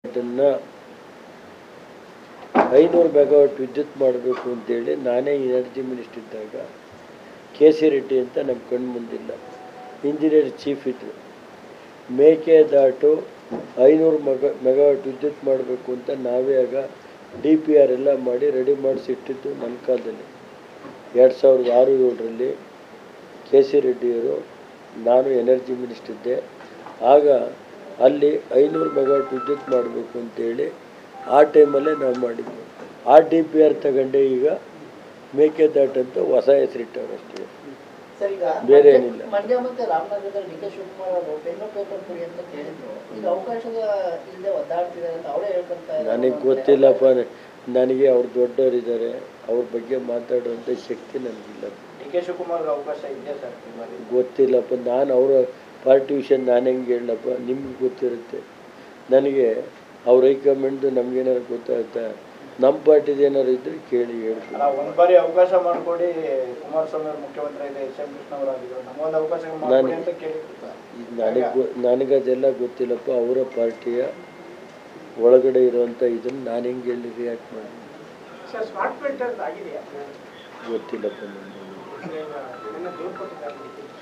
ಅದನ್ನು 500 ಮೆಗಾವಾಟ್ ವಿದ್ಯುತ್ ಮಾಡಬೇಕು ಅಂತೇಳಿ ನಾನೇ ಎನರ್ಜಿ ಮಿನಿಸ್ಟರ್ ಇದ್ದಾಗ ಕೆ.ಸಿ. ರೆಡ್ಡಿ ಅಂತ ನಮ್ಮ ಕಣ್ಣು ಮುಂದಿಲ್ಲ ಇಂಜಿನಿಯರ್ ಚೀಫ್ ಇದ್ದರು. ಮೇಕೆದಾಟು 500 ಮೆಗಾವಾಟ್ ವಿದ್ಯುತ್ ಮಾಡಬೇಕು ಅಂತ ನಾವೇ ಆಗ DPR ಎಲ್ಲ ಮಾಡಿ ರೆಡಿ ಮಾಡಿಸಿಟ್ಟಿದ್ದು ನನ್ನ ಕಾಲದಲ್ಲಿ 2006-07ರಲ್ಲಿ ಕೆ.ಸಿ. ರೆಡ್ಡಿಯವರು ನಾನು ಎನರ್ಜಿ ಮಿನಿಸ್ಟರ್ ಇದ್ದೆ. ಆಗ ಅಲ್ಲಿ 500 ಮೆಗಾವಾಟ್ ವಿದ್ಯುತ್ ಮಾಡಬೇಕು ಅಂತೇಳಿ ಆ ಟೈಮಲ್ಲೇ ನಾವು ಮಾಡಿದ್ವಿ. ಆ DPR ತಗೊಂಡೆ ಈಗ ಮೇಕೆದಾಟು ಅಂತ ಹೊಸ ಹೆಸರಿಟ್ಟವ್ರು ಅಷ್ಟೇ, ಬೇರೆ ಏನಿಲ್ಲ. ಮಂಡ್ಯ ಮತ್ತು ರಾಮನಗರದಲ್ಲಿ ಡಿ.ಕೆ. ಶಿವಕುಮಾರ್ ಅವರು ಬೆಂಗಳೂರು ಪೇಪರ್ ಕೊಡಿ ಅಂತ ಕೇಳಿದ್ರು. ಈಗ ಅವಕಾಶದ ಇಲ್ಲದೆ ಒದ್ದಾಡ್ತಿದ್ದಾರೆ ಅಂತ ಅವರೇ ಹೇಳ್ಕೊಂತಾರೆ. ನನಗೆ ಗೊತ್ತಿಲ್ಲಪ್ಪ, ನನಗೆ ಅವ್ರು ದೊಡ್ಡವರಿದ್ದಾರೆ, ಅವ್ರ ಬಗ್ಗೆ ಮಾತಾಡುವಂಥ ಶಕ್ತಿ ನನಗಿಲ್ಲ. ಡಿ.ಕೆ. ಶಿವಕುಮಾರ್ ಅವಕಾಶ ಇದೆ ಸರ್? ಗೊತ್ತಿಲ್ಲಪ್ಪ, ನಾನು ಅವರ ಪಾರ್ಟಿ ವಿಷಯ ನಾನು ಹೆಂಗೆ ಹೇಳಪ್ಪ, ನಿಮ್ಗೆ ಗೊತ್ತಿರುತ್ತೆ. ನನಗೆ ಅವ್ರ ಹೈಕಮಾಂಡ್ದು ನಮಗೇನಾದ್ರು ಗೊತ್ತಾಗುತ್ತಾ? ನಮ್ಮ ಪಾರ್ಟಿದು ಏನಾದ್ರು ಇದ್ರೆ ಕೇಳಿ ಹೇಳ್ತೀನಿ. ಒಂದು ಬಾರಿ ಅವಕಾಶ ಮಾಡಿಕೊಡಿ, ಕುಮಾರಸ್ವಾಮಿ ಅವರು ಮುಖ್ಯಮಂತ್ರಿ ಇದೆ, ಎಸ್ ಎಂ ಕೃಷ್ಣ ಅವರು ಆಗಿದ್ರು, ನಮಗೊಂದು ಅವಕಾಶ ಮಾಡಿಕೊಡಿ ಅಂತ ಕೇಳಿ. ನನಗದೆಲ್ಲ ಗೊತ್ತಿಲ್ಲಪ್ಪ. ಅವರ ಪಾರ್ಟಿಯ ಒಳಗಡೆ ಇರುವಂಥ ಇದನ್ನು ನಾನು ಹೆಂಗೆ ಹೇಳಿ ರಿಯಾಕ್ಟ್ ಮಾಡಿ ಗೊತ್ತಿಲ್ಲಪ್ಪ ನನಗೆ.